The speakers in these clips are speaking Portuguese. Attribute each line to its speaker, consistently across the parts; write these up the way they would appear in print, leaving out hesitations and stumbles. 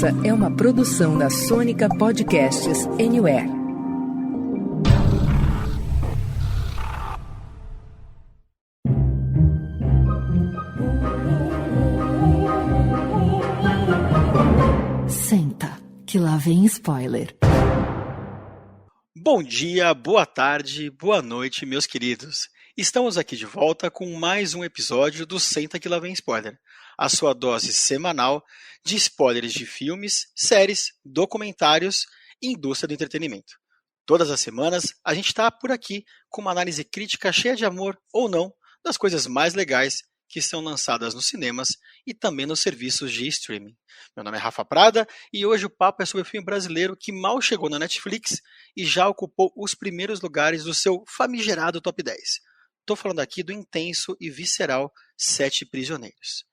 Speaker 1: Essa é uma produção da Sônica Podcasts Anywhere. Senta, que lá vem spoiler.
Speaker 2: Bom dia, boa tarde, boa noite, meus queridos. Estamos aqui de volta com mais um episódio do Senta que lá vem spoiler, a sua dose semanal de spoilers de filmes, séries, documentários e indústria do entretenimento. Todas as semanas a gente está por aqui com uma análise crítica cheia de amor ou não das coisas mais legais que são lançadas nos cinemas e também nos serviços de streaming. Meu nome é Rafa Prada e hoje o papo é sobre o filme brasileiro que mal chegou na Netflix e já ocupou os primeiros lugares do seu famigerado Top 10. Estou falando aqui do intenso e visceral Sete Prisioneiros.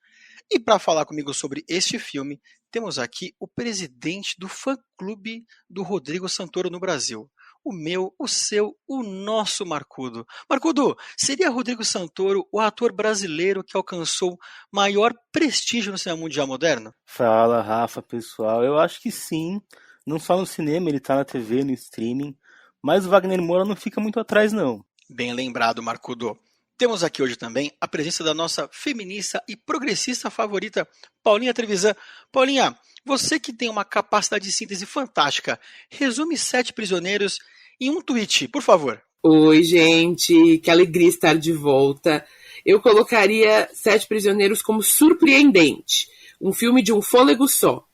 Speaker 2: E para falar comigo sobre este filme, temos aqui o presidente do fã-clube do Rodrigo Santoro no Brasil. O meu, o seu, o nosso Marcudo. Marcudo, seria Rodrigo Santoro o ator brasileiro que alcançou maior prestígio no cinema mundial moderno?
Speaker 3: Fala, Rafa, pessoal. Eu acho que sim. Não só no cinema, ele tá na TV, no streaming. Mas o Wagner Moura não fica muito atrás, não.
Speaker 2: Bem lembrado, Marcudo. Temos aqui hoje também a presença da nossa feminista e progressista favorita, Paulinha Trevisan. Paulinha, você que tem uma capacidade de síntese fantástica, resume Sete Prisioneiros em um tweet, por favor.
Speaker 4: Oi, gente, que alegria estar de volta. Eu colocaria Sete Prisioneiros como surpreendente, um filme de um fôlego só.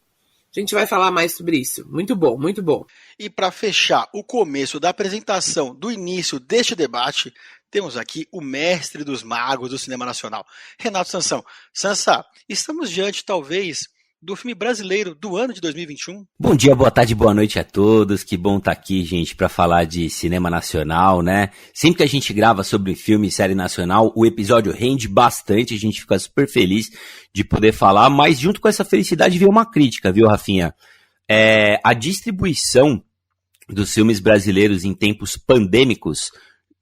Speaker 4: A gente vai falar mais sobre isso. Muito bom, muito bom.
Speaker 2: E para fechar o começo da apresentação do início deste debate, temos aqui o mestre dos magos do cinema nacional, Renato Sansão. Sansa, estamos diante, talvez, do filme brasileiro do ano de 2021?
Speaker 5: Bom dia, boa tarde, boa noite a todos. Que bom estar aqui, gente, para falar de cinema nacional, né? Sempre que a gente grava sobre filme e série nacional, o episódio rende bastante, a gente fica super feliz de poder falar, mas junto com essa felicidade veio uma crítica, viu, Rafinha? A distribuição dos filmes brasileiros em tempos pandêmicos,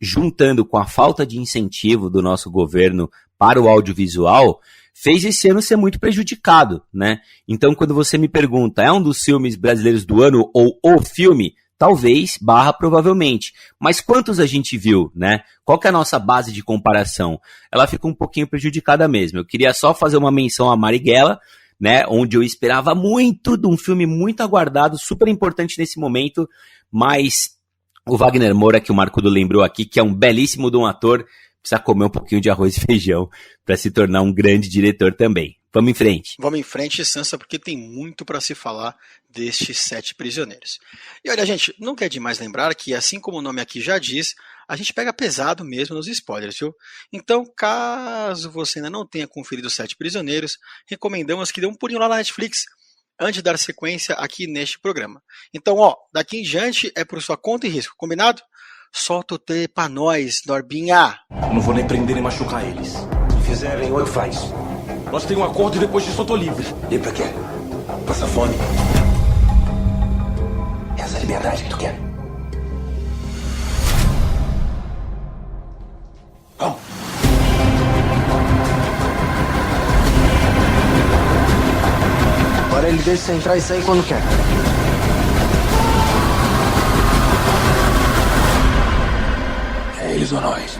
Speaker 5: juntando com a falta de incentivo do nosso governo para o audiovisual, fez esse ano ser muito prejudicado, né? Então, quando você me pergunta, é um dos filmes brasileiros do ano ou o filme? Talvez, provavelmente. Mas quantos a gente viu, né? Qual que é a nossa base de comparação? Ela fica um pouquinho prejudicada mesmo. Eu queria só fazer uma menção a Marighella, né? Onde eu esperava muito de um filme muito aguardado, super importante nesse momento, mas o Wagner Moura, que o Marcudo lembrou aqui, que é um belíssimo de um ator, precisa comer um pouquinho de arroz e feijão para se tornar um grande diretor também. Vamos em frente.
Speaker 2: Vamos em frente, Sansa, porque tem muito para se falar destes Sete Prisioneiros. E olha, gente, não quer demais lembrar que, assim como o nome aqui já diz, a gente pega pesado mesmo nos spoilers, viu? Então, caso você ainda não tenha conferido os Sete Prisioneiros, recomendamos que dê um pulinho lá na Netflix antes de dar sequência aqui neste programa. Então, daqui em diante é por sua conta e risco, combinado? Solta o T pra nós, Norbinha.
Speaker 6: Não vou nem prender nem machucar eles. Se fizerem, o que faz? Nós temos um acordo e depois disso eu tô livre. E pra quê? Passa fome. Essa é a liberdade que tu quer. Vamos. Agora ele deixa você entrar e sair quando quer. É eles ou nós?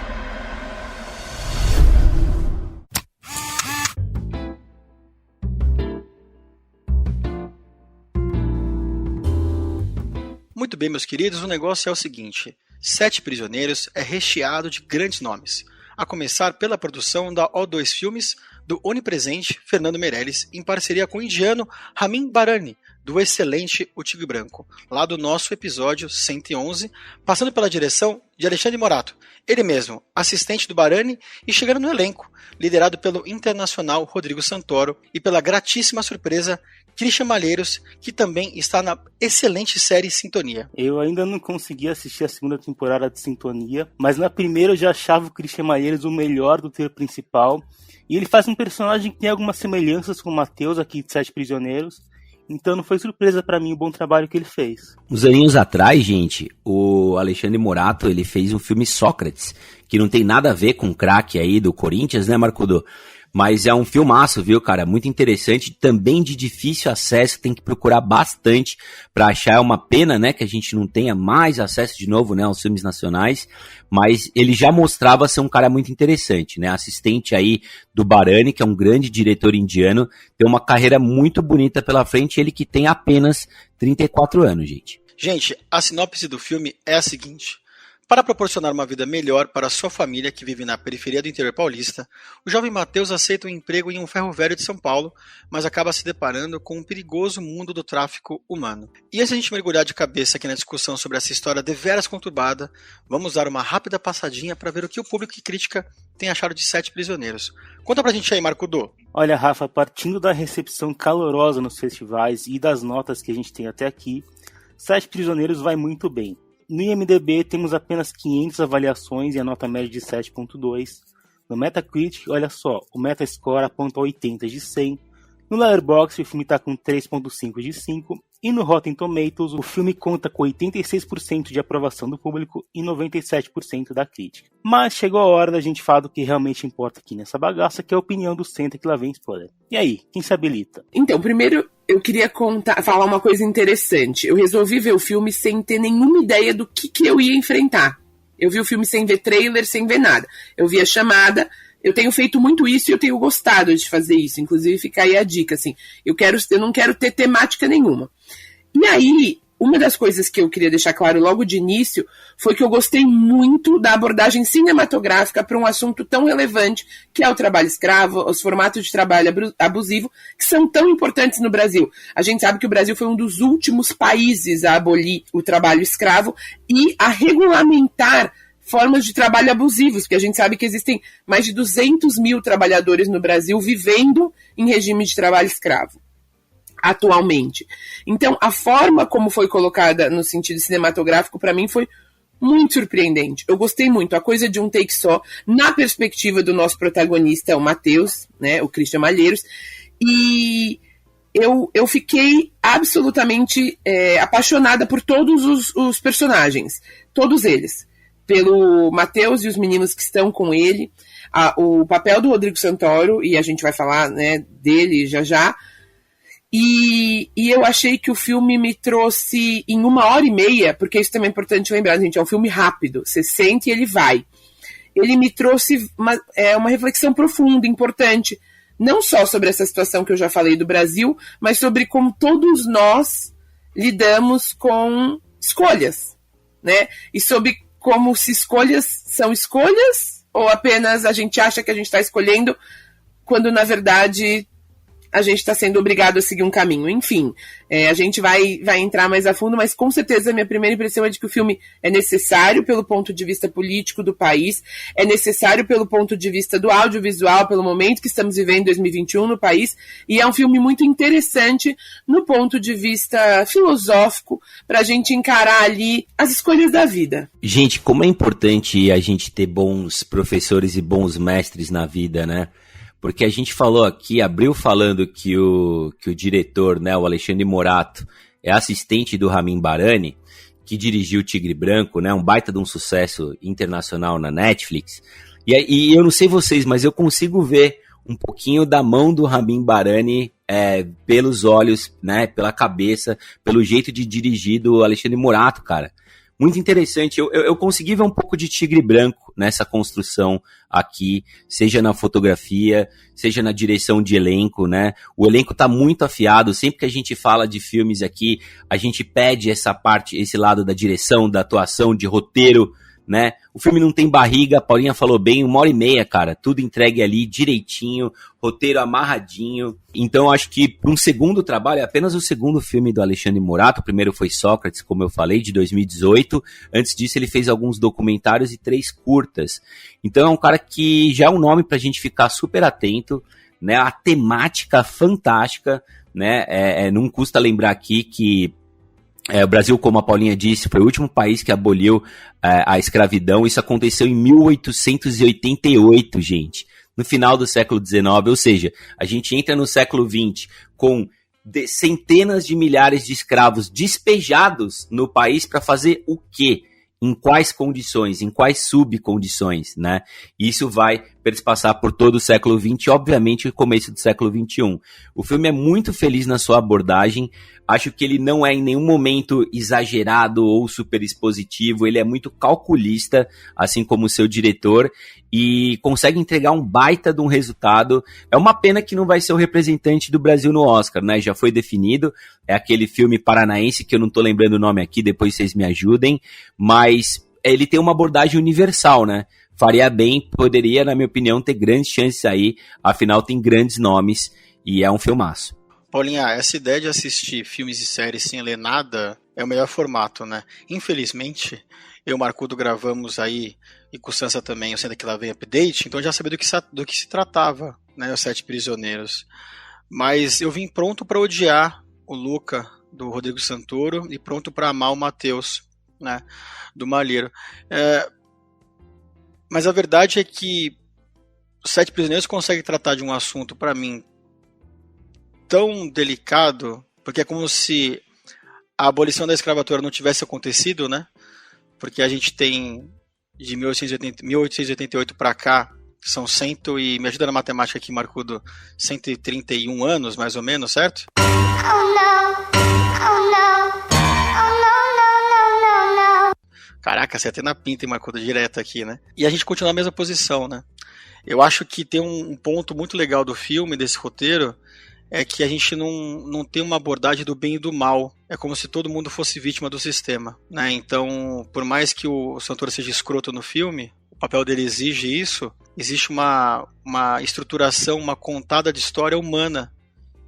Speaker 2: Muito bem, meus queridos, o negócio é o seguinte: Sete Prisioneiros é recheado de grandes nomes, a começar pela produção da O2 Filmes, do onipresente Fernando Meirelles, em parceria com o indiano Ramin Barani, do excelente O Tigre Branco, lá do nosso episódio 111, passando pela direção de Alexandre Morato, ele mesmo, assistente do Barani, e chegando no elenco, liderado pelo internacional Rodrigo Santoro e pela gratíssima surpresa Christian Malheiros, que também está na excelente série Sintonia.
Speaker 3: Eu ainda não consegui assistir a segunda temporada de Sintonia, mas na primeira eu já achava o Christian Malheiros o melhor do trio principal, e ele faz um personagem que tem algumas semelhanças com o Matheus aqui de Sete Prisioneiros, então não foi surpresa pra mim o bom trabalho que ele fez.
Speaker 5: Uns aninhos atrás, gente, o Alexandre Morato, ele fez um filme Sócrates, que não tem nada a ver com o craque aí do Corinthians, né, Marcudo? Mas é um filmaço, viu, cara? Muito interessante, também de difícil acesso, tem que procurar bastante pra achar. É uma pena, né, que a gente não tenha mais acesso de novo, né, aos filmes nacionais, mas ele já mostrava ser um cara muito interessante, né? Assistente aí do Bharani, que é um grande diretor indiano, tem uma carreira muito bonita pela frente, ele que tem apenas 34 anos, gente.
Speaker 2: Gente, a sinopse do filme é a seguinte. Para proporcionar uma vida melhor para sua família que vive na periferia do interior paulista, o jovem Matheus aceita um emprego em um ferro velho de São Paulo, mas acaba se deparando com um perigoso mundo do tráfico humano. E antes de a gente mergulhar de cabeça aqui na discussão sobre essa história deveras conturbada, vamos dar uma rápida passadinha para ver o que o público e crítica tem achado de 7 Prisioneiros. Conta pra gente aí, Marco Dô.
Speaker 3: Olha, Rafa, partindo da recepção calorosa nos festivais e das notas que a gente tem até aqui, 7 Prisioneiros vai muito bem. No IMDb temos apenas 500 avaliações e a nota média de 7.2. No Metacritic, olha só, o Metascore aponta 80 de 100. No Letterboxd, o filme está com 3.5 de 5. E no Rotten Tomatoes, o filme conta com 86% de aprovação do público e 97% da crítica. Mas chegou a hora da gente falar do que realmente importa aqui nessa bagaça, que é a opinião do Senta que lá vem spoiler. E aí, quem se habilita?
Speaker 4: Então, primeiro eu queria falar uma coisa interessante. Eu resolvi ver o filme sem ter nenhuma ideia do que eu ia enfrentar. Eu vi o filme sem ver trailer, sem ver nada. Eu vi a chamada. Eu tenho feito muito isso e eu tenho gostado de fazer isso. Inclusive, fica aí a dica, assim. Eu não quero ter temática nenhuma. E aí, uma das coisas que eu queria deixar claro logo de início foi que eu gostei muito da abordagem cinematográfica para um assunto tão relevante que é o trabalho escravo, os formatos de trabalho abusivo, que são tão importantes no Brasil. A gente sabe que o Brasil foi um dos últimos países a abolir o trabalho escravo e a regulamentar formas de trabalho abusivos, porque a gente sabe que existem mais de 200 mil trabalhadores no Brasil vivendo em regime de trabalho escravo, atualmente. Então, a forma como foi colocada no sentido cinematográfico, para mim, foi muito surpreendente. Eu gostei muito, a coisa de um take só, na perspectiva do nosso protagonista, o Matheus, né, o Christian Malheiros, e eu fiquei absolutamente apaixonada por todos os personagens, todos eles. Pelo Matheus e os meninos que estão com ele, o papel do Rodrigo Santoro, e a gente vai falar, né, dele já, e eu achei que o filme me trouxe em 1h30, porque isso também é importante lembrar, gente, é um filme rápido, você sente e ele vai. Ele me trouxe uma reflexão profunda, importante, não só sobre essa situação que eu já falei do Brasil, mas sobre como todos nós lidamos com escolhas, né, e sobre como se escolhas são escolhas ou apenas a gente acha que a gente está escolhendo quando, na verdade, a gente está sendo obrigado a seguir um caminho. Enfim, a gente vai entrar mais a fundo, mas com certeza a minha primeira impressão é de que o filme é necessário pelo ponto de vista político do país, é necessário pelo ponto de vista do audiovisual, pelo momento que estamos vivendo em 2021 no país, e é um filme muito interessante no ponto de vista filosófico, para a gente encarar ali as escolhas da vida.
Speaker 5: Gente, como é importante a gente ter bons professores e bons mestres na vida, né? Porque a gente falou aqui, abriu falando que o diretor, né, o Alexandre Morato, é assistente do Ramin Bharani, que dirigiu o Tigre Branco, né, um baita de um sucesso internacional na Netflix. E eu não sei vocês, mas eu consigo ver um pouquinho da mão do Ramin Bharani pelos olhos, né, pela cabeça, pelo jeito de dirigir do Alexandre Morato, cara. Muito interessante, eu consegui ver um pouco de Tigre Branco nessa construção aqui, seja na fotografia, seja na direção de elenco, né? O elenco tá muito afiado, sempre que a gente fala de filmes aqui, a gente pede essa parte, esse lado da direção, da atuação, de roteiro, né? O filme não tem barriga, a Paulinha falou bem, 1h30, cara, tudo entregue ali direitinho, roteiro amarradinho. Então acho que para um segundo trabalho, é apenas o segundo filme do Alexandre Morato, o primeiro foi Sócrates, como eu falei, de 2018, antes disso ele fez alguns documentários e 3 curtas. Então é um cara que já é um nome pra gente ficar super atento, né? A temática fantástica, né? Não custa lembrar aqui que o Brasil, como a Paulinha disse, foi o último país que aboliu a escravidão. Isso aconteceu em 1888, gente, no final do século XIX, ou seja, a gente entra no século XX com centenas de milhares de escravos despejados no país para fazer o quê? Em quais condições, em quais subcondições, né? Isso vai perspassar por todo o século XX e, obviamente, o começo do século XXI. O filme é muito feliz na sua abordagem, acho que ele não é em nenhum momento exagerado ou super expositivo, ele é muito calculista, assim como o seu diretor, e consegue entregar um baita de um resultado. É uma pena que não vai ser o representante do Brasil no Oscar, né? Já foi definido, é aquele filme paranaense que eu não tô lembrando o nome aqui, depois vocês me ajudem, mas ele tem uma abordagem universal, né? Faria bem, poderia, na minha opinião, ter grandes chances aí, afinal tem grandes nomes e é um filmaço.
Speaker 2: Paulinha, essa ideia de assistir filmes e séries sem ler nada é o melhor formato, né? Infelizmente, eu e o Marcudo gravamos aí, e com o Sansa também, o Senta Que Lá Vem Update, então eu já sabia do que se tratava, né, os 7 Prisioneiros. Mas eu vim pronto para odiar o Luca, do Rodrigo Santoro, e pronto para amar o Matheus, né, do Malheiro. Mas a verdade é que os 7 Prisioneiros conseguem tratar de um assunto, para mim, tão delicado, porque é como se a abolição da escravatura não tivesse acontecido, né? Porque a gente tem de 1888 para cá, são me ajuda na matemática aqui, Marcudo, 131 anos, mais ou menos, certo?
Speaker 7: Oh não, oh não, oh não, não, não, não, não.
Speaker 2: Caraca, você até na pinta, hein, Marcudo, direto aqui, né? E a gente continua na mesma posição, né? Eu acho que tem um ponto muito legal do filme, desse roteiro, é que a gente não tem uma abordagem do bem e do mal. É como se todo mundo fosse vítima do sistema, né? Então, por mais que o Santoro seja escroto no filme, o papel dele exige isso, existe uma estruturação, uma contada de história humana,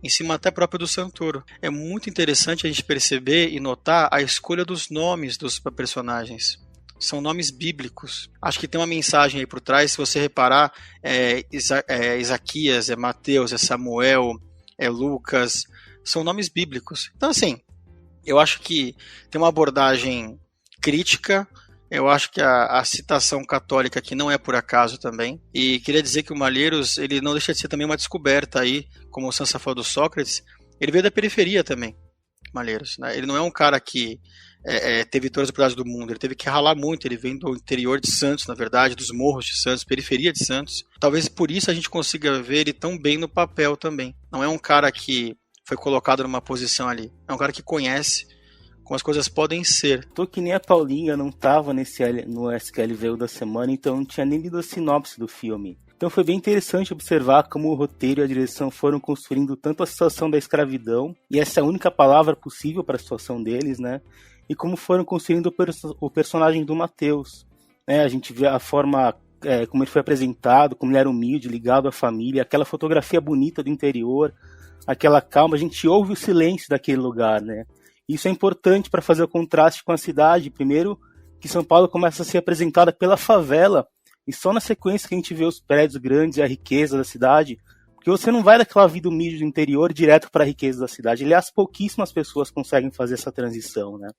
Speaker 2: em cima até próprio do Santoro. É muito interessante a gente perceber e notar a escolha dos nomes dos personagens. São nomes bíblicos. Acho que tem uma mensagem aí por trás, se você reparar, Isaquias, é Mateus, é Samuel, é Lucas, são nomes bíblicos. Então, assim, eu acho que tem uma abordagem crítica, eu acho que a citação católica aqui não é por acaso também, e queria dizer que o Malheiros, ele não deixa de ser também uma descoberta aí, como o Sansa falou do Sócrates, ele veio da periferia também, Malheiros, né? Ele não é um cara que teve todas as oportunidades do mundo, ele teve que ralar muito, ele vem do interior de Santos, na verdade, dos morros de Santos, periferia de Santos. Talvez por isso a gente consiga ver ele tão bem no papel também. Não é um cara que foi colocado numa posição ali, é um cara que conhece como as coisas podem ser.
Speaker 3: Tô que nem a Paulinha, não tava no SQLVU da semana, então não tinha nem lido a sinopse do filme. Então foi bem interessante observar como o roteiro e a direção foram construindo tanto a situação da escravidão, e essa é a única palavra possível para a situação deles, né? E como foram construindo o personagem do Matheus. A gente vê a forma como ele foi apresentado, como ele era humilde, ligado à família, aquela fotografia bonita do interior, aquela calma, a gente ouve o silêncio daquele lugar, né? Isso é importante para fazer o contraste com a cidade. Primeiro, que São Paulo começa a ser apresentada pela favela, e só na sequência que a gente vê os prédios grandes e a riqueza da cidade, porque você não vai daquela vida humilde do interior direto para a riqueza da cidade. Aliás, pouquíssimas pessoas conseguem fazer essa transição, né?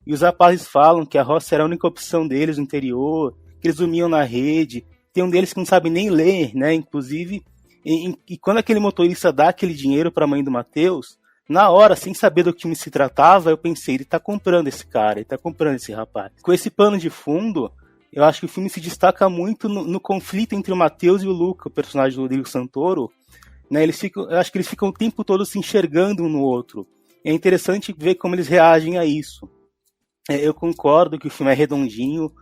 Speaker 3: E os rapazes falam que a roça era a única opção deles no interior, que eles dormiam na rede. Tem um deles que não sabe nem ler, né? Inclusive, e quando aquele motorista dá aquele dinheiro para a mãe do Matheus, na hora, sem saber do que se tratava, eu pensei, ele tá comprando esse cara, ele tá comprando esse rapaz. Com esse pano de fundo, eu acho que o filme se destaca muito no conflito entre o Matheus e o Luca, o personagem do Rodrigo Santoro, né? Eu acho que eles ficam o tempo todo se enxergando um no outro. É interessante ver como eles reagem a isso. Eu concordo que o filme é redondinho,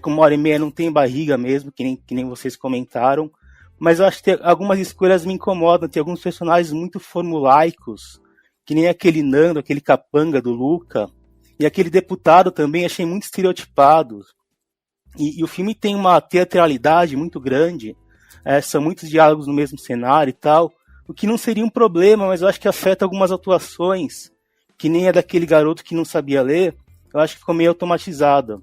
Speaker 3: com 1h30 não tem barriga mesmo, que nem vocês comentaram, mas eu acho que algumas escolhas me incomodam, tem alguns personagens muito formulaicos, que nem aquele Nando, aquele capanga do Luca, e aquele deputado também, achei muito estereotipado. E o filme tem uma teatralidade muito grande, são muitos diálogos no mesmo cenário e tal, o que não seria um problema, mas eu acho que afeta algumas atuações, que nem a daquele garoto que não sabia ler, eu acho que ficou meio automatizada.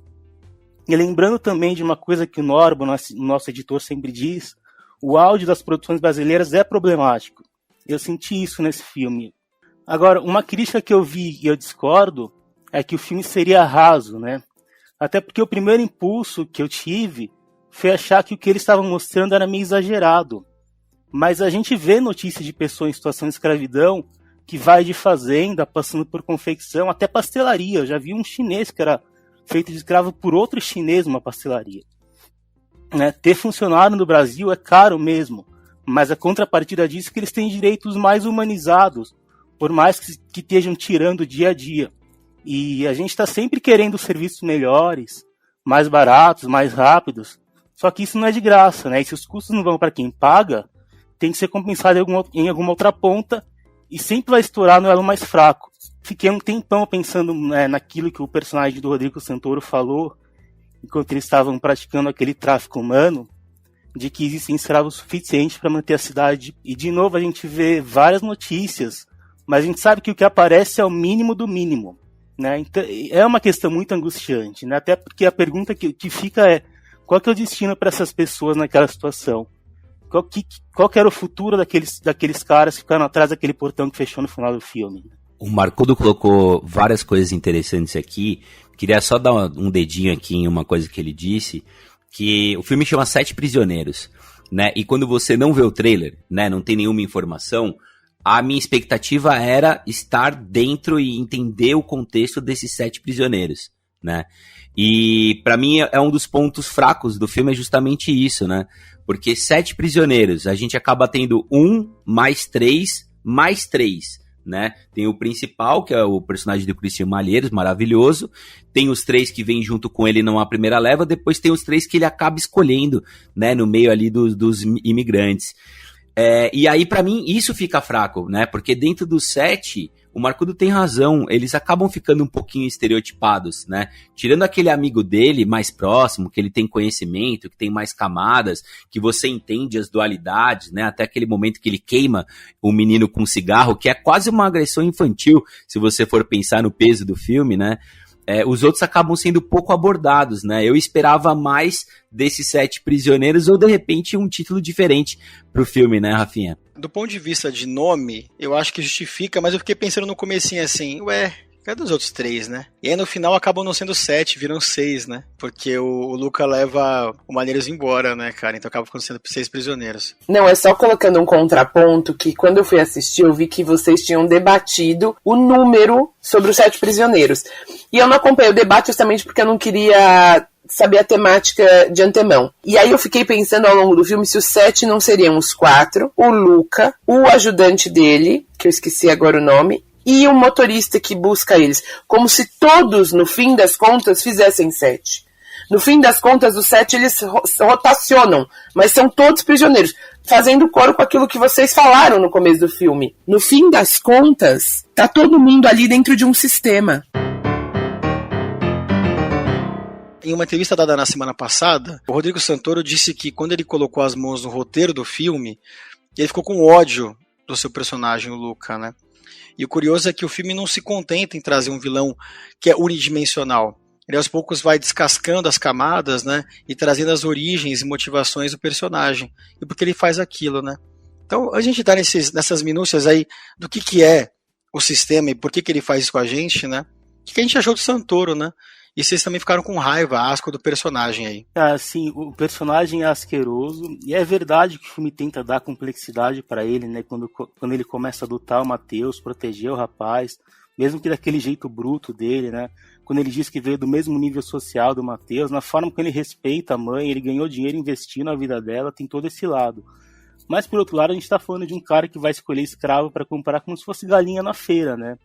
Speaker 3: E lembrando também de uma coisa que o Norbo, nosso editor, sempre diz, o áudio das produções brasileiras é problemático. Eu senti isso nesse filme. Agora, uma crítica que eu vi e eu discordo é que o filme seria raso, né? Até porque o primeiro impulso que eu tive foi achar que o que eles estavam mostrando era meio exagerado. Mas a gente vê notícias de pessoas em situação de escravidão que vai de fazenda, passando por confecção, até pastelaria. Eu já vi um chinês que era feito de escravo por outro chinês numa pastelaria. né? Ter funcionário no Brasil é caro mesmo, mas a contrapartida disso é que eles têm direitos mais humanizados, por mais que estejam tirando dia a dia. E a gente está sempre querendo serviços melhores, mais baratos, mais rápidos, só que isso não é de graça, né? E se os custos não vão para quem paga, tem que ser compensado em alguma outra ponta e sempre vai estourar no elo mais fraco. Fiquei um tempão pensando, né, naquilo que o personagem do Rodrigo Santoro falou, enquanto eles estavam praticando aquele tráfico humano, de que existem escravos suficientes para manter a cidade. E de novo a gente vê várias notícias, mas a gente sabe que o que aparece é o mínimo do mínimo, né? Então, é uma questão muito angustiante, né? Até porque a pergunta que fica é: qual que é o destino para essas pessoas naquela situação? Qual que era o futuro daqueles caras que ficaram atrás daquele portão que fechou no final do filme?
Speaker 5: O Marcudo colocou várias coisas interessantes aqui. Queria só dar um dedinho aqui em uma coisa que ele disse, que o filme chama Sete Prisioneiros, né? E quando você não vê o trailer, né, não tem nenhuma informação, a minha expectativa era estar dentro e entender o contexto desses 7 prisioneiros, né? E pra mim é um dos pontos fracos do filme, é justamente isso, né? Porque 7 prisioneiros, a gente acaba tendo 1 mais 3 mais 3, né? Tem o principal, que é o personagem do Christian Malheiros, maravilhoso. Tem os 3 que vêm junto com ele numa primeira leva, depois tem os 3 que ele acaba escolhendo, né? No meio ali dos imigrantes. E aí, pra mim, isso fica fraco, né? Porque dentro dos 7, o Marcudo tem razão, eles acabam ficando um pouquinho estereotipados, né? Tirando aquele amigo dele mais próximo, que ele tem conhecimento, que tem mais camadas, que você entende as dualidades, né? Até aquele momento que ele queima o menino com cigarro, que é quase uma agressão infantil, se você for pensar no peso do filme, né? Os outros acabam sendo pouco abordados, né? Eu esperava mais desses 7 prisioneiros ou, de repente, um título diferente pro filme, né, Rafinha?
Speaker 2: Do ponto de vista de nome, eu acho que justifica, mas eu fiquei pensando no comecinho assim, cadê os outros 3, né? E aí no final acabam não sendo 7, viram 6, né? Porque o Luca leva o Malheiros embora, né, cara? Então acaba ficando sendo 6 prisioneiros.
Speaker 4: Não, é só colocando um contraponto que quando eu fui assistir eu vi que vocês tinham debatido o número sobre os 7 prisioneiros. E eu não acompanhei o debate justamente porque eu não queria saber a temática de antemão. E aí eu fiquei pensando ao longo do filme se os 7 não seriam os 4, o Luca, o ajudante dele, que eu esqueci agora o nome, e o motorista que busca eles. Como se todos, no fim das contas, fizessem 7. No fim das contas, os 7 eles rotacionam, mas são todos prisioneiros, fazendo coro com aquilo que vocês falaram no começo do filme. No fim das contas, tá todo mundo ali dentro de um sistema.
Speaker 2: Em uma entrevista dada na semana passada, o Rodrigo Santoro disse que quando ele colocou as mãos no roteiro do filme, ele ficou com ódio do seu personagem, o Luca, né? E o curioso é que o filme não se contenta em trazer um vilão que é unidimensional. Ele aos poucos vai descascando as camadas, né? E trazendo as origens e motivações do personagem. E por que ele faz aquilo, né? Então a gente tá nessas minúcias aí do que é o sistema e por que ele faz isso com a gente, né? O que a gente achou do Santoro, né? E vocês também ficaram com raiva, asco do personagem aí.
Speaker 3: Sim, o personagem é asqueroso, e é verdade que o filme tenta dar complexidade pra ele, né? Quando ele começa a adotar o Matheus, proteger o rapaz, mesmo que daquele jeito bruto dele, né? Quando ele diz que veio do mesmo nível social do Matheus, na forma como ele respeita a mãe, ele ganhou dinheiro investindo na vida dela, tem todo esse lado. Mas, por outro lado, a gente tá falando de um cara que vai escolher escravo pra comprar como se fosse galinha na feira, né?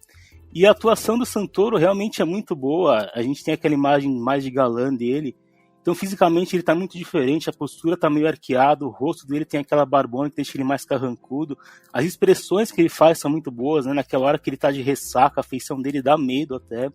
Speaker 3: E a atuação do Santoro realmente é muito boa. A gente tem aquela imagem mais de galã dele. Então, fisicamente, ele tá muito diferente. A postura tá meio arqueada. O rosto dele tem aquela barbona que deixa ele mais carrancudo. As expressões que ele faz são muito boas, né? Naquela hora que ele tá de ressaca, a feição dele dá medo até.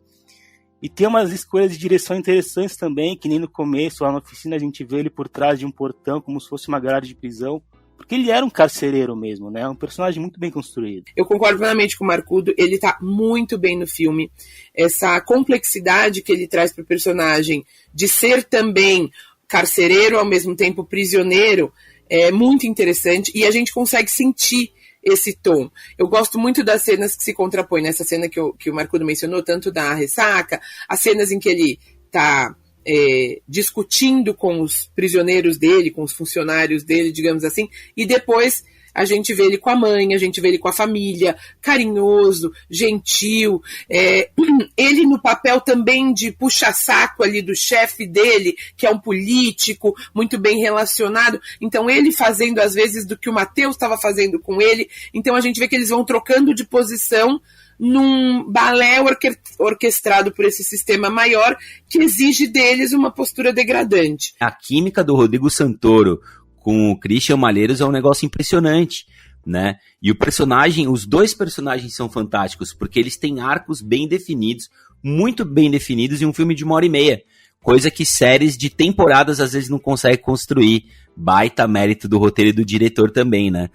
Speaker 3: E tem umas escolhas de direção interessantes também, que nem no começo, lá na oficina, a gente vê ele por trás de um portão, como se fosse uma grade de prisão. Porque ele era um carcereiro mesmo, né? Um personagem muito bem construído.
Speaker 4: Eu concordo plenamente com o Marcudo, ele tá muito bem no filme. Essa complexidade que ele traz pro personagem de ser também carcereiro, ao mesmo tempo prisioneiro, é muito interessante. E a gente consegue sentir esse tom. Eu gosto muito das cenas que se contrapõem. Nessa cena que o Marcudo mencionou, tanto da ressaca, as cenas em que ele tá discutindo com os prisioneiros dele, com os funcionários dele, digamos assim, e depois a gente vê ele com a mãe, a gente vê ele com a família, carinhoso, gentil, ele no papel também de puxa-saco ali do chefe dele, que é um político, muito bem relacionado, então ele fazendo às vezes do que o Matheus estava fazendo com ele, então a gente vê que eles vão trocando de posição num balé orquestrado por esse sistema maior que exige deles uma postura degradante.
Speaker 5: A química do Rodrigo Santoro com o Christian Malheiros é um negócio impressionante, né? E o personagem, os dois personagens são fantásticos, porque eles têm arcos bem definidos, muito bem definidos em um filme de 1h30, coisa que séries de temporadas às vezes não conseguem construir. Baita mérito do roteiro e do diretor também, né?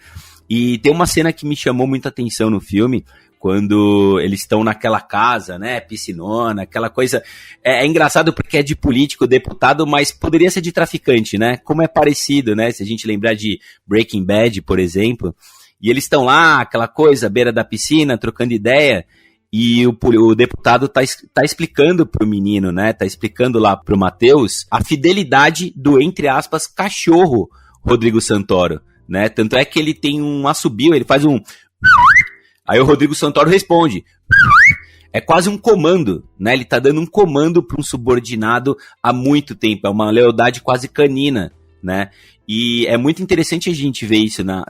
Speaker 5: E tem uma cena que me chamou muita atenção no filme, quando eles estão naquela casa, né, piscinona, aquela coisa, é engraçado porque é de político, deputado, mas poderia ser de traficante, né, como é parecido, né, se a gente lembrar de Breaking Bad, por exemplo, e eles estão lá, aquela coisa, à beira da piscina, trocando ideia, e o deputado tá explicando pro menino, né, tá explicando lá pro Matheus a fidelidade do, entre aspas, cachorro Rodrigo Santoro, né, tanto é que ele tem um assobio, ele faz um... Aí o Rodrigo Santoro responde. É quase um comando, né? Ele tá dando um comando para um subordinado há muito tempo. É uma lealdade quase canina, né? E é muito interessante a gente ver isso na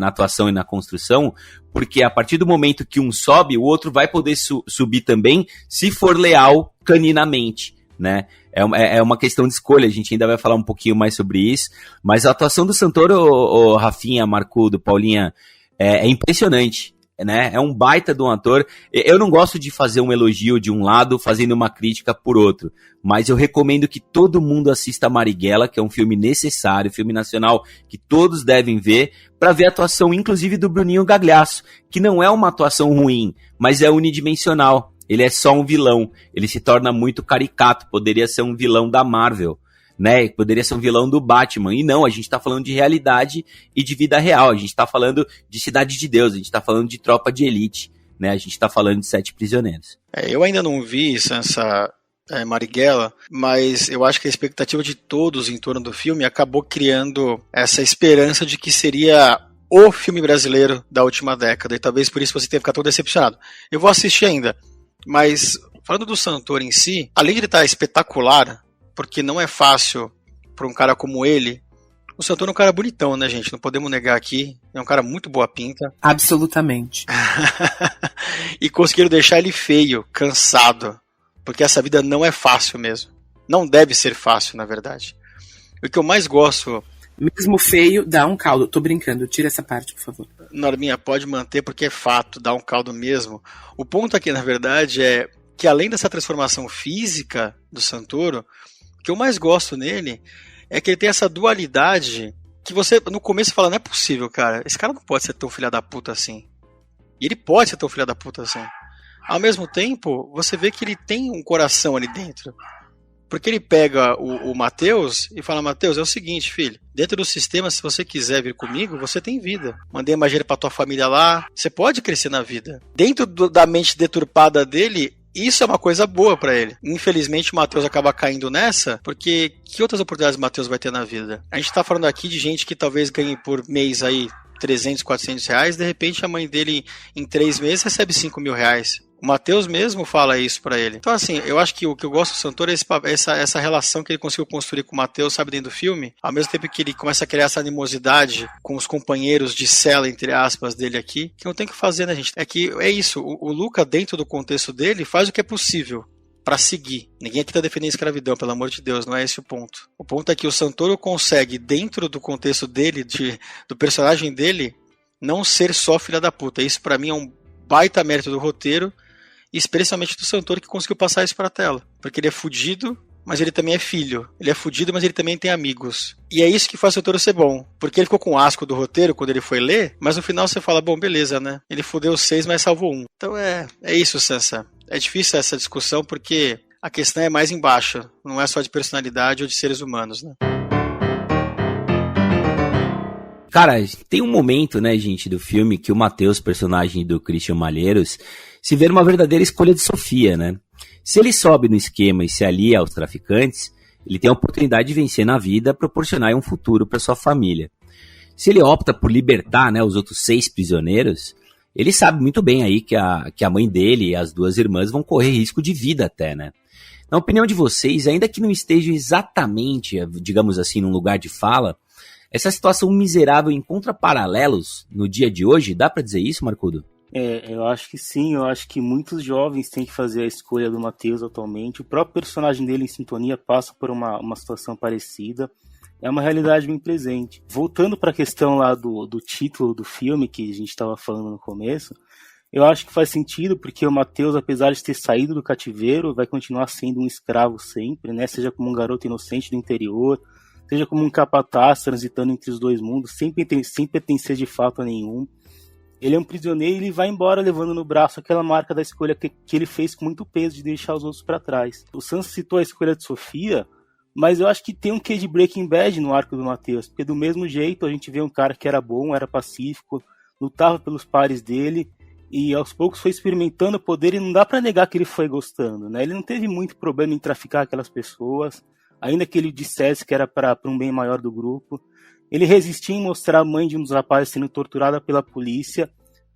Speaker 5: atuação e na construção, porque a partir do momento que um sobe, o outro vai poder subir também, se for leal caninamente, né? É uma questão de escolha, a gente ainda vai falar um pouquinho mais sobre isso, mas a atuação do Santoro, o Rafinha, Marcudo, Paulinha, é impressionante. Né? É um baita de um ator. Eu não gosto de fazer um elogio de um lado fazendo uma crítica por outro, mas eu recomendo que todo mundo assista Marighella, que é um filme necessário, filme nacional que todos devem ver, para ver a atuação inclusive do Bruninho Gagliasso, que não é uma atuação ruim, mas é unidimensional. Ele é só um vilão, ele se torna muito caricato, poderia ser um vilão da Marvel, né? Poderia ser um vilão do Batman, e não, a gente tá falando de realidade e de vida real, a gente tá falando de Cidade de Deus, a gente tá falando de Tropa de Elite, né? A gente tá falando de 7 Prisioneiros.
Speaker 2: Eu ainda não vi essa Marighella, mas eu acho que a expectativa de todos em torno do filme acabou criando essa esperança de que seria o filme brasileiro da última década, e talvez por isso você tenha ficado tão decepcionado. Eu vou assistir ainda, mas falando do Santoro em si, além de ele estar espetacular, porque não é fácil para um cara como ele. O Santoro é um cara bonitão, né, gente? Não podemos negar aqui. É um cara muito boa pinta.
Speaker 4: Absolutamente.
Speaker 2: E conseguiram deixar ele feio, cansado. Porque essa vida não é fácil mesmo. Não deve ser fácil, na verdade. O que eu mais gosto...
Speaker 4: Mesmo feio, dá um caldo. Tô brincando, tira essa parte, por favor.
Speaker 2: Norminha, pode manter porque é fato, dá um caldo mesmo. O ponto aqui, na verdade, é que além dessa transformação física do Santoro... O que eu mais gosto nele é que ele tem essa dualidade que você, no começo, fala, não é possível, cara. Esse cara não pode ser tão filha da puta assim. E ele pode ser tão filha da puta assim. Ao mesmo tempo, você vê que ele tem um coração ali dentro. Porque ele pega o Matheus e fala, Matheus, é o seguinte, filho. Dentro do sistema, se você quiser vir comigo, você tem vida. Mandei a magia pra tua família lá. Você pode crescer na vida. Dentro da mente deturpada dele... Isso é uma coisa boa pra ele. Infelizmente o Matheus acaba caindo nessa, porque que outras oportunidades o Matheus vai ter na vida? A gente tá falando aqui de gente que talvez ganhe por mês aí 300, 400 reais, de repente a mãe dele em 3 meses recebe 5 mil reais. O Matheus mesmo fala isso pra ele. Então assim, eu acho que o que eu gosto do Santoro é essa relação que ele conseguiu construir com o Matheus, sabe, dentro do filme. Ao mesmo tempo que ele começa a criar essa animosidade com os companheiros de cela, entre aspas, dele aqui, que não tem o que fazer, né, gente? É que é isso, o Luca, dentro do contexto dele, faz o que é possível pra seguir. Ninguém aqui tá defendendo a escravidão, pelo amor de Deus, não é esse o ponto. O ponto é que o Santoro consegue, dentro do contexto dele, do personagem dele, não ser só filha da puta. Isso pra mim é um baita mérito do roteiro, especialmente do Santoro, que conseguiu passar isso pra tela. Porque ele é fudido, mas ele também é filho. Ele é fudido, mas ele também tem amigos. E é isso que faz o Santoro ser bom. Porque ele ficou com asco do roteiro quando ele foi ler, mas no final você fala, bom, beleza, né? Ele fudeu 6, mas salvou 1. Então é isso, Sansa. É difícil essa discussão porque a questão é mais embaixo. Não é só de personalidade ou de seres humanos, né?
Speaker 5: Cara, tem um momento, né, gente, do filme que o Matheus, personagem do Christian Malheiros, se vê numa verdadeira escolha de Sofia, né? Se ele sobe no esquema e se alia aos traficantes, ele tem a oportunidade de vencer na vida, proporcionar um futuro para sua família. Se ele opta por libertar, né, os outros 6 prisioneiros, ele sabe muito bem aí que a mãe dele e as 2 irmãs vão correr risco de vida até, né? Na opinião de vocês, ainda que não esteja exatamente, digamos assim, num lugar de fala, essa situação miserável encontra paralelos no dia de hoje? Dá pra dizer isso, Marcudo?
Speaker 3: Eu acho que sim, eu acho que muitos jovens têm que fazer a escolha do Matheus atualmente. O próprio personagem dele em Sintonia passa por uma situação parecida. É uma realidade bem presente. Voltando para a questão lá do título do filme que a gente estava falando no começo, eu acho que faz sentido porque o Matheus, apesar de ter saído do cativeiro, vai continuar sendo um escravo sempre, né? Seja como um garoto inocente do interior, seja como um capataz transitando entre os 2 mundos, sem pertencer de fato a nenhum. Ele é um prisioneiro e ele vai embora levando no braço aquela marca da escolha que ele fez com muito peso de deixar os outros para trás. O Sans citou a escolha de Sofia, mas eu acho que tem um quê de Breaking Bad no arco do Matheus, porque do mesmo jeito a gente vê um cara que era bom, era pacífico, lutava pelos pares dele e aos poucos foi experimentando o poder e não dá para negar que ele foi gostando, né? Ele não teve muito problema em traficar aquelas pessoas, ainda que ele dissesse que era para um bem maior do grupo. Ele resistia em mostrar a mãe de um dos rapazes sendo torturada pela polícia.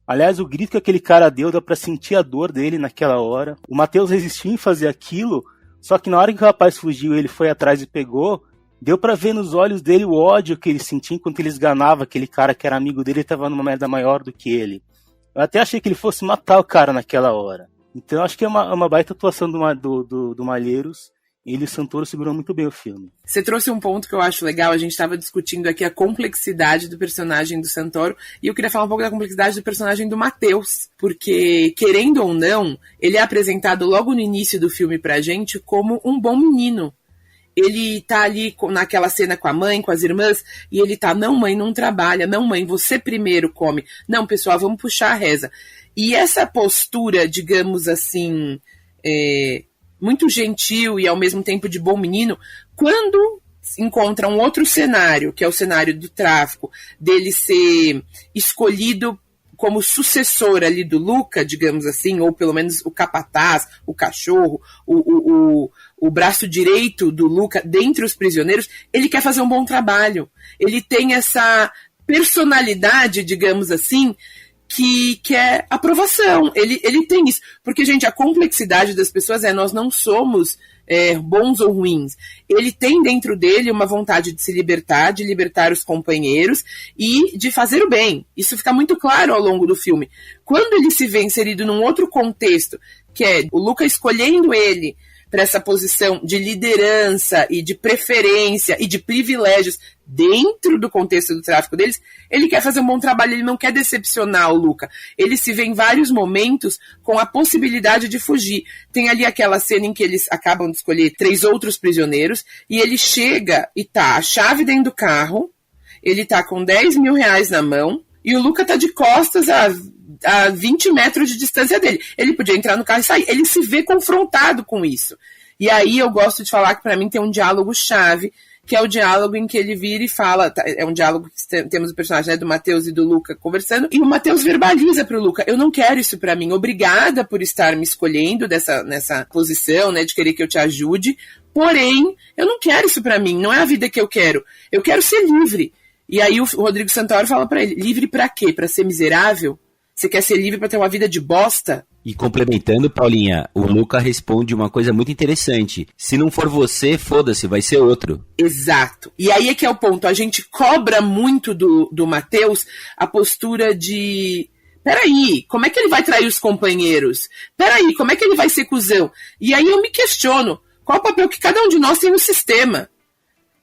Speaker 3: Aliás, o grito que aquele cara deu, dá pra sentir a dor dele naquela hora. O Matheus resistiu em fazer aquilo, só que na hora que o rapaz fugiu, ele foi atrás e pegou, deu pra ver nos olhos dele o ódio que ele sentia enquanto ele esganava aquele cara que era amigo dele e tava numa merda maior do que ele. Eu até achei que ele fosse matar o cara naquela hora. Então eu acho que é uma baita atuação do Malheiros. Ele e o Santoro seguram muito bem o filme.
Speaker 4: Você trouxe um ponto que eu acho legal, a gente estava discutindo aqui a complexidade do personagem do Santoro, e eu queria falar um pouco da complexidade do personagem do Matheus, porque, querendo ou não, ele é apresentado logo no início do filme pra gente como um bom menino. Ele tá ali naquela cena com a mãe, com as irmãs, e ele tá, não mãe, não trabalha, não mãe, você primeiro come, não pessoal, vamos puxar a reza. E essa postura, digamos assim, muito gentil e ao mesmo tempo de bom menino, quando encontra um outro cenário, que é o cenário do tráfico, dele ser escolhido como sucessor ali do Luca, digamos assim, ou pelo menos o capataz, o cachorro, o braço direito do Luca dentre os prisioneiros, ele quer fazer um bom trabalho. Ele tem essa personalidade, digamos assim, que quer aprovação. Ele tem isso. Porque, gente, a complexidade das pessoas nós não somos bons ou ruins. Ele tem dentro dele uma vontade de se libertar, de libertar os companheiros e de fazer o bem. Isso fica muito claro ao longo do filme. Quando ele se vê inserido num outro contexto, que é o Luca escolhendo ele para essa posição de liderança e de preferência e de privilégios dentro do contexto do tráfico deles, ele quer fazer um bom trabalho, ele não quer decepcionar o Luca. Ele se vê em vários momentos com a possibilidade de fugir. Tem ali aquela cena em que eles acabam de escolher 3 outros prisioneiros e ele chega e tá a chave dentro do carro, ele tá com 10 mil reais na mão e o Luca tá de costas a 20 metros de distância dele. Ele podia entrar no carro e sair. Ele se vê confrontado com isso. E aí eu gosto de falar que para mim tem um diálogo chave, que é o diálogo em que ele vira e fala, é um diálogo que temos o personagem do Matheus e do Luca conversando, e o Matheus verbaliza pro Luca, eu não quero isso pra mim, obrigada por estar me escolhendo nessa posição, né, de querer que eu te ajude, porém, eu não quero isso pra mim, não é a vida que eu quero ser livre. E aí o Rodrigo Santoro fala pra ele, livre pra quê? Pra ser miserável? Você quer ser livre pra ter uma vida de bosta?
Speaker 5: E complementando, Paulinha, o Luca responde uma coisa muito interessante. Se não for você, foda-se, vai ser outro.
Speaker 4: Exato. E aí é que é o ponto. A gente cobra muito do Matheus a postura de... Peraí, como é que ele vai trair os companheiros? Peraí, como é que ele vai ser cuzão? E aí eu me questiono, qual o papel que cada um de nós tem no sistema?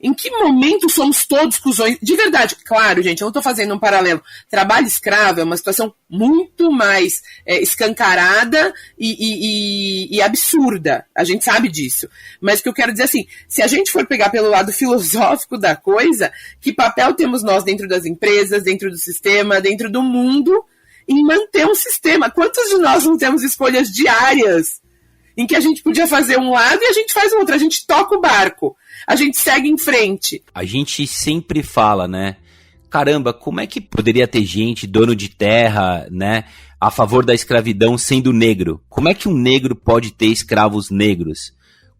Speaker 4: Em que momento somos todos cuzões? De verdade, claro, gente, eu não estou fazendo um paralelo. Trabalho escravo é uma situação muito mais escancarada e absurda. A gente sabe disso. Mas o que eu quero dizer assim, se a gente for pegar pelo lado filosófico da coisa, que papel temos nós dentro das empresas, dentro do sistema, dentro do mundo, em manter um sistema? Quantos de nós não temos escolhas diárias em que a gente podia fazer um lado e a gente faz o outro, a gente toca o barco, a gente segue em frente.
Speaker 5: A gente sempre fala, né? Caramba, como é que poderia ter gente, dono de terra, né, a favor da escravidão sendo negro? Como é que um negro pode ter escravos negros?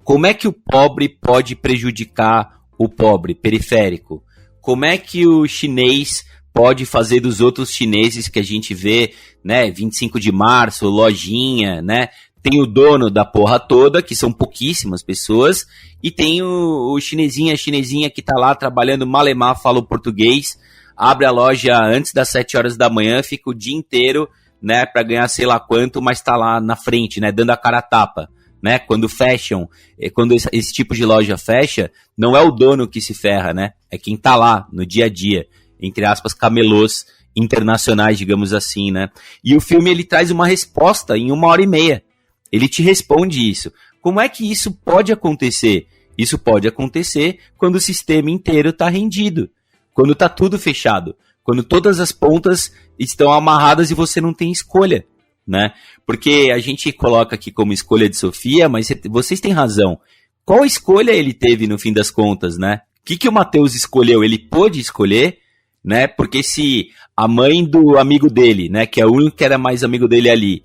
Speaker 5: Como é que o pobre pode prejudicar o pobre, periférico? Como é que o chinês pode fazer dos outros chineses que a gente vê, né, 25 de março, lojinha, né, tem o dono da porra toda, que são pouquíssimas pessoas, e tem o chinesinha, a chinesinha que tá lá trabalhando malemar, fala o português, abre a loja antes das 7 horas da manhã, fica o dia inteiro, né, pra ganhar sei lá quanto, mas tá lá na frente, né, dando a cara a tapa. Né, quando fecham, quando esse tipo de loja fecha, não é o dono que se ferra, né? É quem tá lá no dia a dia, entre aspas, camelôs internacionais, digamos assim, né? E o filme, ele traz uma resposta em 1h30. Ele te responde isso. Como é que isso pode acontecer? Isso pode acontecer quando o sistema inteiro tá rendido, quando tá tudo fechado, quando todas as pontas estão amarradas e você não tem escolha. Né? Porque a gente coloca aqui como escolha de Sofia, mas vocês têm razão. Qual escolha ele teve no fim das contas, né? O que o Matheus escolheu? Ele pôde escolher, né? Porque se a mãe do amigo dele, né, que é o único que era mais amigo dele ali,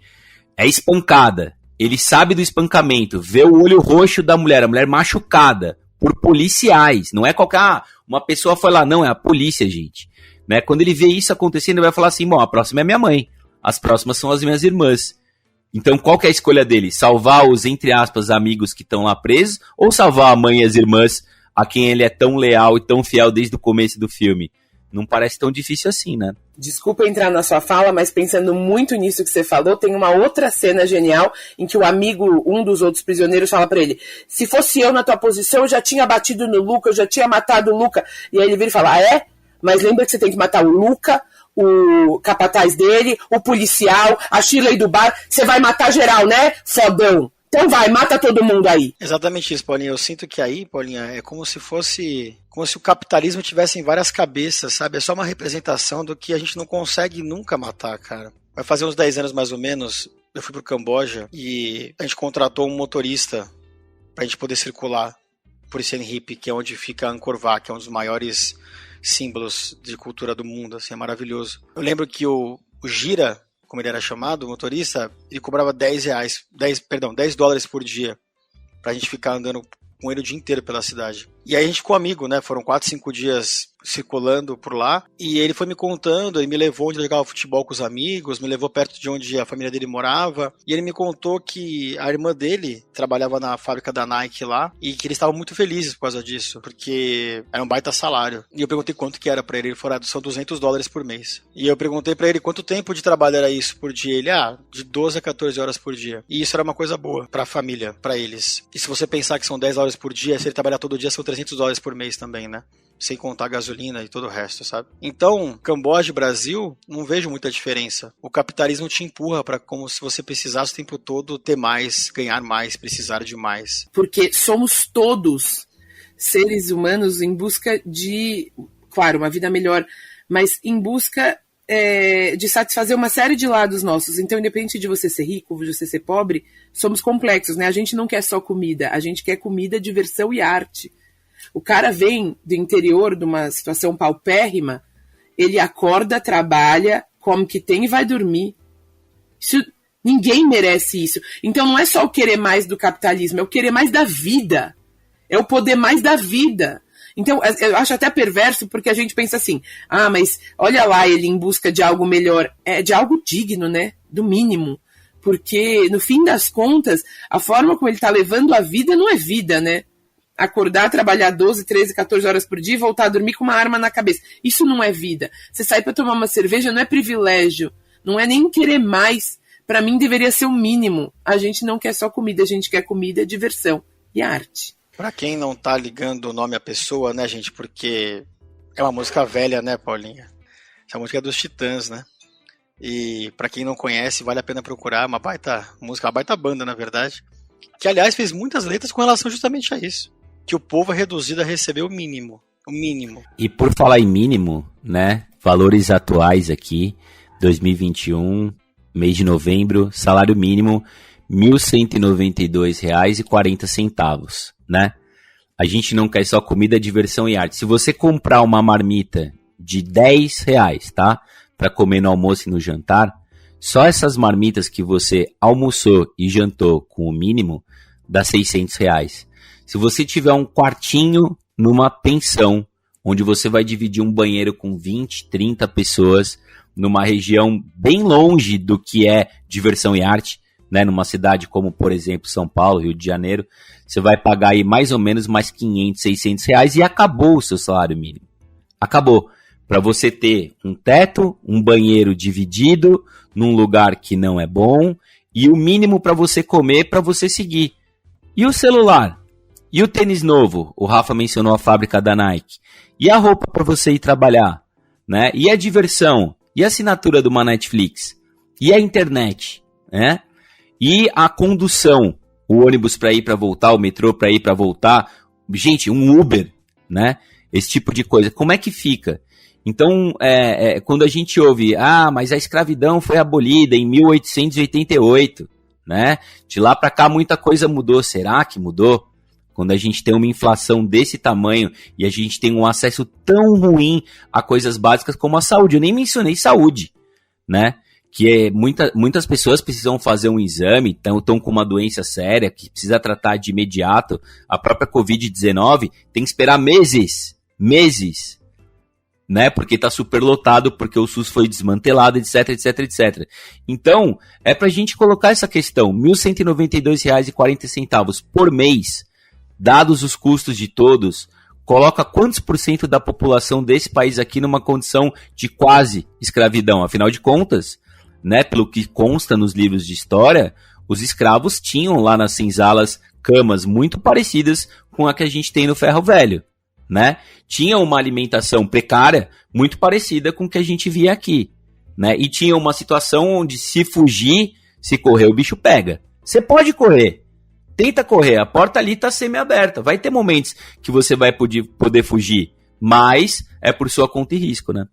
Speaker 5: é espancada, ele sabe do espancamento, vê o olho roxo da mulher, a mulher machucada por policiais, não é qualquer... uma pessoa foi lá, não, é a polícia, gente. Né? Quando ele vê isso acontecendo, ele vai falar assim, bom, a próxima é minha mãe. As próximas são as minhas irmãs. Então, qual que é a escolha dele? Salvar os, entre aspas, amigos que estão lá presos ou salvar a mãe e as irmãs a quem ele é tão leal e tão fiel desde o começo do filme? Não parece tão difícil assim, né?
Speaker 4: Desculpa entrar na sua fala, mas pensando muito nisso que você falou, tem uma outra cena genial em que o amigo, um dos outros prisioneiros, fala pra ele, se fosse eu na tua posição, eu já tinha batido no Luca, eu já tinha matado o Luca. E aí ele vira e fala, mas lembra que você tem que matar o Luca, o capataz dele, o policial, a Shirley do bar, você vai matar geral, né, fodão? Então vai, mata todo mundo aí.
Speaker 2: Exatamente isso, Paulinha. Eu sinto que aí, Paulinha, é como se o capitalismo tivesse em várias cabeças, sabe? É só uma representação do que a gente não consegue nunca matar, cara. Vai fazer uns 10 anos mais ou menos, eu fui pro Camboja e a gente contratou um motorista pra gente poder circular por Siem Reap, que é onde fica Angkor Wat, que é um dos maiores símbolos de cultura do mundo, assim, é maravilhoso. Eu lembro que o Gira, como ele era chamado, o motorista, ele cobrava $10 por dia pra gente ficar andando com ele o dia inteiro pela cidade. E aí a gente ficou amigo, né? Foram 4, 5 dias circulando por lá. E ele foi me contando, ele me levou onde ele jogava futebol com os amigos, me levou perto de onde a família dele morava. E ele me contou que a irmã dele trabalhava na fábrica da Nike lá e que eles estavam muito felizes por causa disso, porque era um baita salário. E eu perguntei quanto que era pra ele. Ele falou, são $200 por mês. E eu perguntei pra ele quanto tempo de trabalho era isso por dia. Ele, de 12 a 14 horas por dia. E isso era uma coisa boa pra família, pra eles. E se você pensar que são $10 por dia, se ele trabalhar todo dia, são $300 por mês também, né? Sem contar gasolina e todo o resto, sabe? Então, Camboja e Brasil, não vejo muita diferença. O capitalismo te empurra para como se você precisasse o tempo todo ter mais, ganhar mais, precisar de mais.
Speaker 4: Porque somos todos seres humanos em busca de, claro, uma vida melhor, mas em busca de satisfazer uma série de lados nossos. Então, independente de você ser rico, de você ser pobre, somos complexos, né? A gente não quer só comida, a gente quer comida, diversão e arte. O cara vem do interior de uma situação paupérrima, ele acorda, trabalha, come o que tem e vai dormir. Ninguém merece isso. Então não é só o querer mais do capitalismo, é o querer mais da vida. É o poder mais da vida. Então eu acho até perverso porque a gente pensa assim, mas olha lá ele em busca de algo melhor. É de algo digno, né? Do mínimo. Porque no fim das contas, a forma como ele está levando a vida não é vida, né? Acordar, trabalhar 12, 13, 14 horas por dia e voltar a dormir com uma arma na cabeça. Isso não é vida. Você sair para tomar uma cerveja não é privilégio. Não é nem querer mais. Para mim deveria ser o mínimo. A gente não quer só comida, a gente quer comida, diversão e arte.
Speaker 2: Pra quem não tá ligando o nome à pessoa, né, gente? Porque é uma música velha, né, Paulinha? Essa música é dos Titãs, né? E pra quem não conhece, vale a pena procurar. Uma baita música, uma baita banda, na verdade. Que, aliás, fez muitas letras com relação justamente a isso. Que o povo é reduzido a receber o mínimo. O mínimo.
Speaker 5: E por falar em mínimo, né? Valores atuais aqui, 2021, mês de novembro, salário mínimo R$ 1.192,40, né? A gente não quer só comida, diversão e arte. Se você comprar uma marmita de R$10, tá? Para comer no almoço e no jantar, só essas marmitas que você almoçou e jantou com o mínimo, dá R$600. Se você tiver um quartinho numa pensão, onde você vai dividir um banheiro com 20, 30 pessoas numa região bem longe do que é diversão e arte, né? Numa cidade como, por exemplo, São Paulo, Rio de Janeiro, você vai pagar aí mais ou menos mais 500, 600 reais e acabou o seu salário mínimo. Acabou. Para você ter um teto, um banheiro dividido, num lugar que não é bom, e o mínimo para você comer, para você seguir. E o celular? E o tênis novo? O Rafa mencionou a fábrica da Nike. E a roupa para você ir trabalhar? Né? E a diversão? E a assinatura de uma Netflix? E a internet? Né? E a condução? O ônibus para ir para voltar, o metrô para ir para voltar? Gente, um Uber, né? Esse tipo de coisa. Como é que fica? Então, quando a gente ouve, mas a escravidão foi abolida em 1888, né? De lá para cá muita coisa mudou. Será que mudou? Quando a gente tem uma inflação desse tamanho e a gente tem um acesso tão ruim a coisas básicas como a saúde. Eu nem mencionei saúde, né? Que muitas pessoas precisam fazer um exame, estão com uma doença séria, que precisa tratar de imediato. A própria Covid-19 tem que esperar meses, né? Porque está superlotado, porque o SUS foi desmantelado, etc, etc, etc. Então, é pra gente colocar essa questão, R$ 1.192,40 por mês, dados os custos de todos, coloca quantos por cento da população desse país aqui numa condição de quase escravidão? Afinal de contas, né, pelo que consta nos livros de história, os escravos tinham lá nas senzalas camas muito parecidas com a que a gente tem no ferro velho, né? Tinha uma alimentação precária muito parecida com o que a gente via aqui, né? E tinha uma situação onde se fugir, se correr, o bicho pega. Você pode correr. Tenta correr, a porta ali está semi-aberta. Vai ter momentos que você vai poder fugir, mas é por sua conta e risco, né?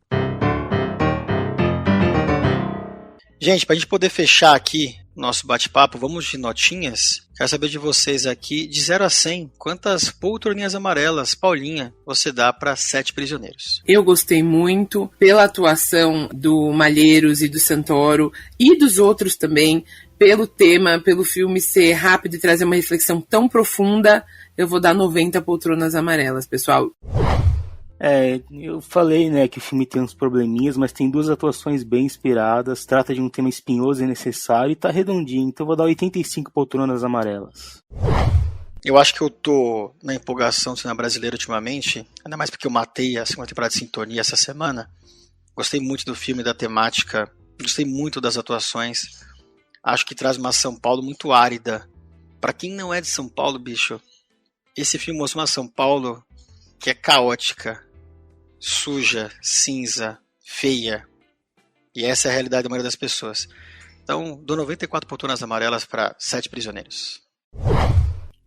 Speaker 2: Gente, para a gente poder fechar aqui nosso bate-papo, vamos de notinhas. Quero saber de vocês aqui, de 0 a 100, quantas poltroninhas amarelas, Paulinha, você dá para 7 prisioneiros?
Speaker 4: Eu gostei muito pela atuação do Malheiros e do Santoro e dos outros também, pelo tema, pelo filme ser rápido e trazer uma reflexão tão profunda. Eu vou dar 90 poltronas amarelas, pessoal.
Speaker 3: Eu falei, né, que o filme tem uns probleminhas, mas tem 2 atuações bem inspiradas, trata de um tema espinhoso e necessário e tá redondinho, então eu vou dar 85 poltronas amarelas.
Speaker 2: Eu acho que eu tô na empolgação do cinema brasileiro ultimamente, ainda mais porque eu matei a segunda temporada de Sintonia essa semana. Gostei muito do filme, da temática, gostei muito das atuações. Acho que traz uma São Paulo muito árida. Pra quem não é de São Paulo, bicho, esse filme mostra uma São Paulo que é caótica, suja, cinza, feia. E essa é a realidade da maioria das pessoas. Então, dou 94 poltronas amarelas para 7 prisioneiros.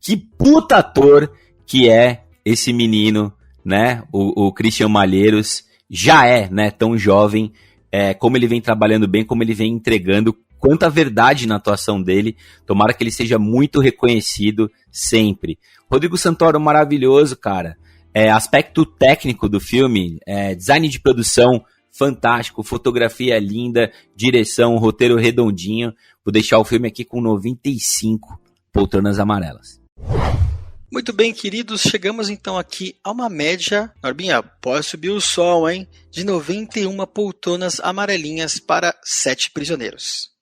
Speaker 5: Que puta ator que é esse menino, né? O Christian Malheiros já é, né, tão jovem, como ele vem trabalhando bem, como ele vem entregando, quanta verdade na atuação dele. Tomara que ele seja muito reconhecido sempre. Rodrigo Santoro, maravilhoso, cara. Aspecto técnico do filme, design de produção fantástico, fotografia linda, direção, roteiro redondinho. Vou deixar o filme aqui com 95 poltronas amarelas.
Speaker 2: Muito bem, queridos, chegamos então aqui a uma média, Norbinha, pode subir o som, hein? De 91 poltronas amarelinhas para 7 prisioneiros.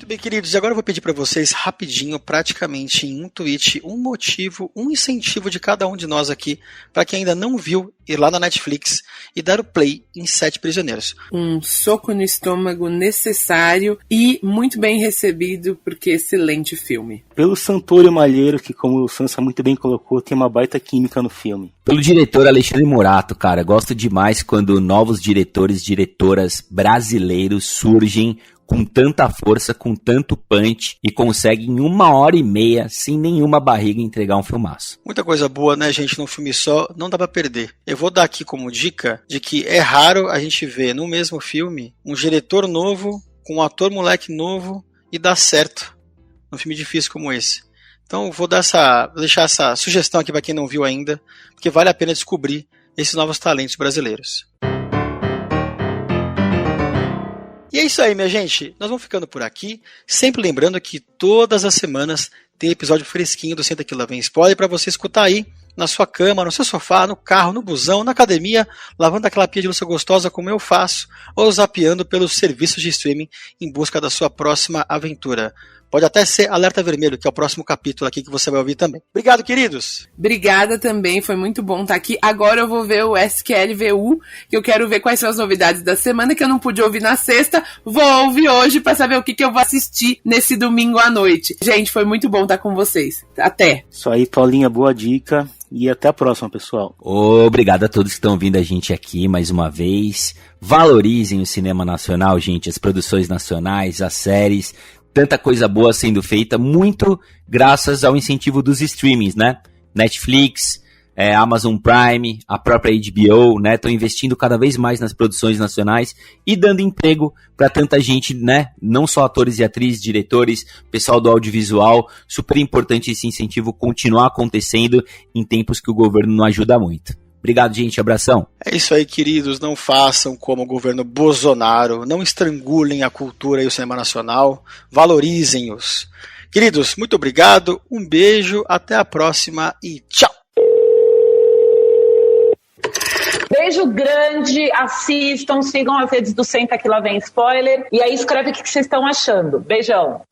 Speaker 2: Bem, queridos, agora eu vou pedir para vocês rapidinho, praticamente em um tweet, um motivo, um incentivo de cada um de nós aqui, para quem ainda não viu, ir lá na Netflix e dar o play em 7 prisioneiros.
Speaker 4: Um soco no estômago necessário e muito bem recebido, porque excelente filme.
Speaker 3: Pelo Santoro e Malheiro, que como o Sansa muito bem colocou, tem uma baita química no filme.
Speaker 5: Pelo diretor Alexandre Morato, cara, gosto demais quando novos diretores, diretoras brasileiros surgem com tanta força, com tanto punch e consegue em 1h30, sem nenhuma barriga, entregar um filmaço.
Speaker 2: Muita coisa boa, né, gente, num filme só, não dá pra perder. Eu vou dar aqui como dica de que é raro a gente ver no mesmo filme um diretor novo, com um ator moleque novo e dar certo num filme difícil como esse. Então vou deixar essa sugestão aqui pra quem não viu ainda, porque vale a pena descobrir esses novos talentos brasileiros. E é isso aí, minha gente. Nós vamos ficando por aqui. Sempre lembrando que todas as semanas tem episódio fresquinho do Senta Que Lá Vem Spoiler para você escutar aí na sua cama, no seu sofá, no carro, no busão, na academia, lavando aquela pia de louça gostosa como eu faço, ou zapeando pelos serviços de streaming em busca da sua próxima aventura. Pode até ser Alerta Vermelho, que é o próximo capítulo aqui que você vai ouvir também. Obrigado, queridos!
Speaker 4: Obrigada também, foi muito bom estar aqui. Agora eu vou ver o SQLVU, que eu quero ver quais são as novidades da semana, que eu não pude ouvir na sexta. Vou ouvir hoje para saber o que eu vou assistir nesse domingo à noite. Gente, foi muito bom estar com vocês. Até!
Speaker 3: Isso aí, Paulinha, boa dica. E até a próxima, pessoal.
Speaker 5: Obrigado a todos que estão vindo a gente aqui mais uma vez. Valorizem o cinema nacional, gente, as produções nacionais, as séries. Tanta coisa boa sendo feita, muito graças ao incentivo dos streamings, né? Netflix, Amazon Prime, a própria HBO, né? Estão investindo cada vez mais nas produções nacionais e dando emprego para tanta gente, né? Não só atores e atrizes, diretores, pessoal do audiovisual. Super importante esse incentivo continuar acontecendo em tempos que o governo não ajuda muito. Obrigado, gente. Abração.
Speaker 2: É isso aí, queridos. Não façam como o governo Bolsonaro. Não estrangulem a cultura e o cinema nacional. Valorizem-os. Queridos, muito obrigado. Um beijo. Até a próxima e tchau.
Speaker 8: Beijo grande. Assistam, sigam as redes do Senta Que Lá Vem Spoiler. E aí escreve o que vocês estão achando. Beijão.